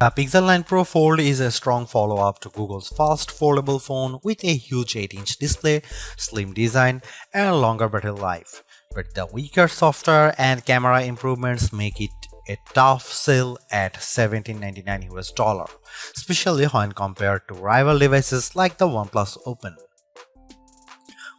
The Pixel 9 Pro Fold is a strong follow-up to Google's fast foldable phone with a huge 8-inch display, slim design, and longer battery life. But the weaker software and camera improvements make it a tough sell at $1799 US, especially when compared to rival devices like the OnePlus Open.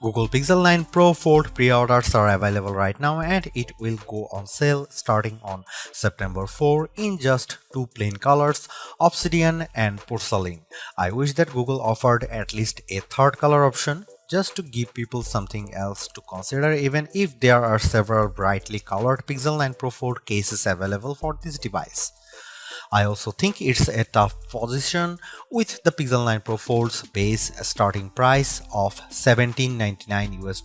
Google Pixel 9 Pro Fold pre-orders are available right now and it will go on sale starting on September 4 in just two plain colors, Obsidian and Porcelain. I wish that Google offered at least a third color option just to give people something else to consider, even if there are several brightly colored Pixel 9 Pro Fold cases available for this device. I also think it's a tough position with the Pixel 9 Pro Fold's base starting price of $1799 US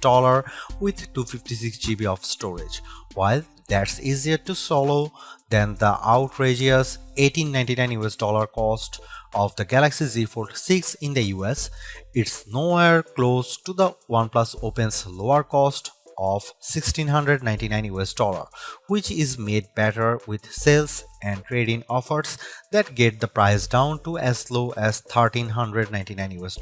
with 256 GB of storage. While that's easier to swallow than the outrageous $1899 US cost of the Galaxy Z Fold 6 in the US, it's nowhere close to the OnePlus Open's lower cost of $1699 US, which is made better with sales and trade-in offers that get the price down to as low as $1399 US.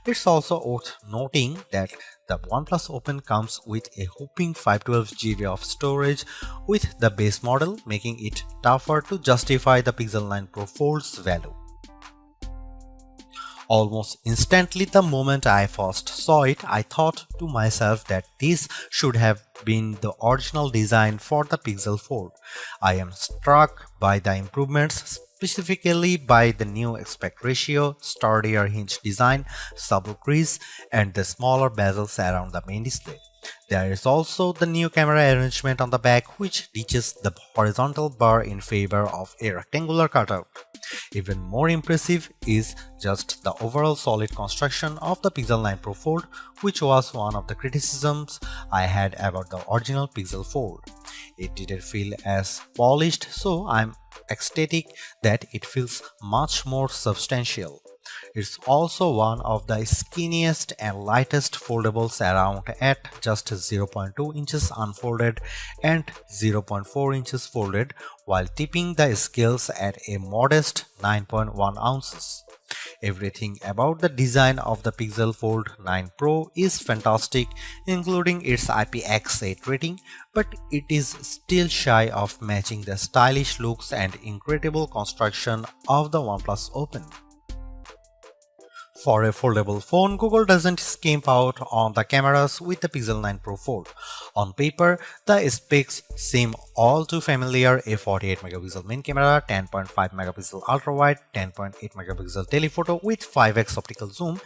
It's also worth noting that the OnePlus Open comes with a whopping 512 GB of storage with the base model, making it tougher to justify the Pixel 9 Pro Fold's value. Almost instantly the moment I first saw it, I thought to myself that this should have been the original design for the Pixel Fold. I am struck by the improvements, specifically by the new aspect ratio, sturdier hinge design, subtle crease, and the smaller bezels around the main display. There is also the new camera arrangement on the back, which ditches the horizontal bar in favor of a rectangular cutout. Even more impressive is just the overall solid construction of the Pixel 9 Pro Fold, which was one of the criticisms I had about the original Pixel Fold. It didn't feel as polished, so I'm ecstatic that it feels much more substantial. It's also one of the skinniest and lightest foldables around at just 0.2 inches unfolded and 0.4 inches folded, while tipping the scales at a modest 9.1 ounces. Everything about the design of the Pixel Fold 9 Pro is fantastic, including its IPX8 rating, but it is still shy of matching the stylish looks and incredible construction of the OnePlus Open. For a foldable phone, Google doesn't skimp out on the cameras with the Pixel 9 Pro Fold. On paper, the specs seem all too familiar: a 48 megapixel main camera, 10.5 megapixel ultra-wide, 10.8 megapixel telephoto with 5x optical zoom,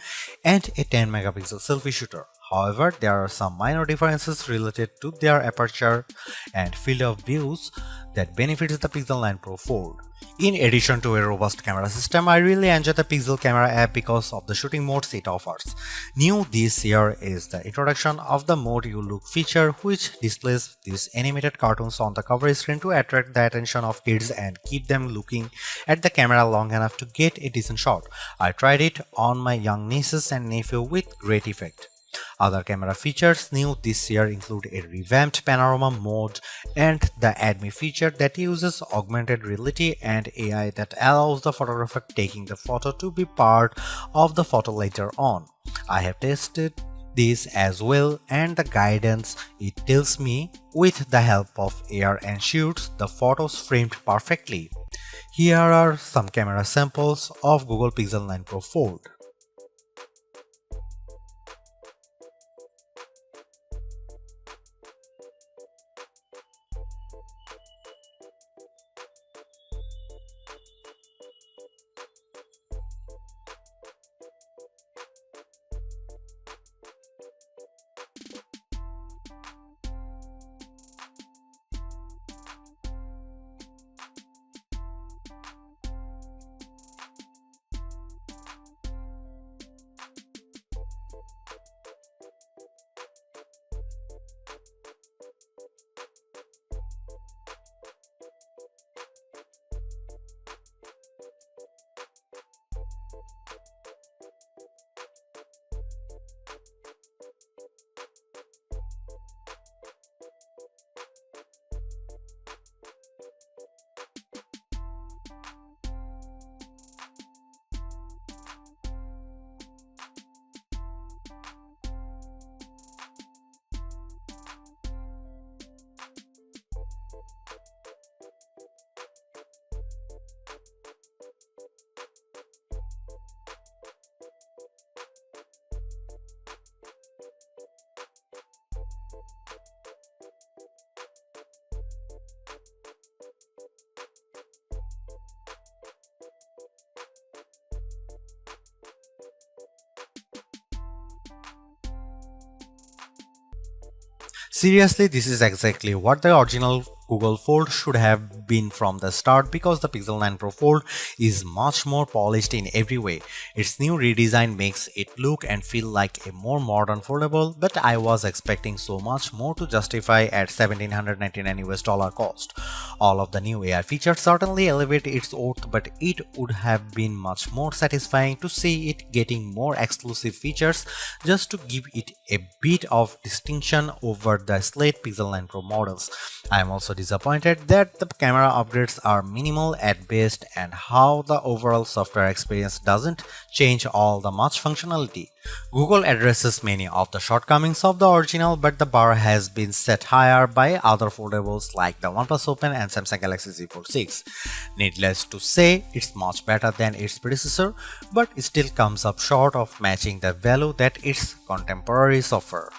and a 10 megapixel selfie shooter. However, there are some minor differences related to their aperture and field of views that benefits the Pixel 9 Pro Fold. In addition to a robust camera system, I really enjoy the Pixel Camera app because of the shooting modes it offers. New this year is the introduction of the Mode You Look feature, which displays these animated cartoons on the cover screen to attract the attention of kids and keep them looking at the camera long enough to get a decent shot. I tried it on my young nieces and nephew with great effect. Other camera features new this year include a revamped panorama mode and the Add Me feature that uses augmented reality and AI that allows the photographer taking the photo to be part of the photo later on. I have tested this as well, and the guidance it tells me with the help of AR ensures the photos framed perfectly. Here are some camera samples of Google Pixel 9 Pro Fold. Seriously, this is exactly what the original Google Fold should have been from the start because the Pixel 9 Pro Fold is much more polished in every way. Its new redesign makes it look and feel like a more modern foldable, but I was expecting so much more to justify at $1,799 cost. All of the new AI features certainly elevate its worth, but it would have been much more satisfying to see it getting more exclusive features just to give it a bit of distinction over the slate Pixel 9 Pro models. I am also disappointed that the camera upgrades are minimal at best and how the overall software experience doesn't change all the much functionality. Google addresses many of the shortcomings of the original, but the bar has been set higher by other foldables like the OnePlus Open and Samsung Galaxy Z Fold 6. Needless to say, it's much better than its predecessor, but it still comes up short of matching the value that its contemporaries offer.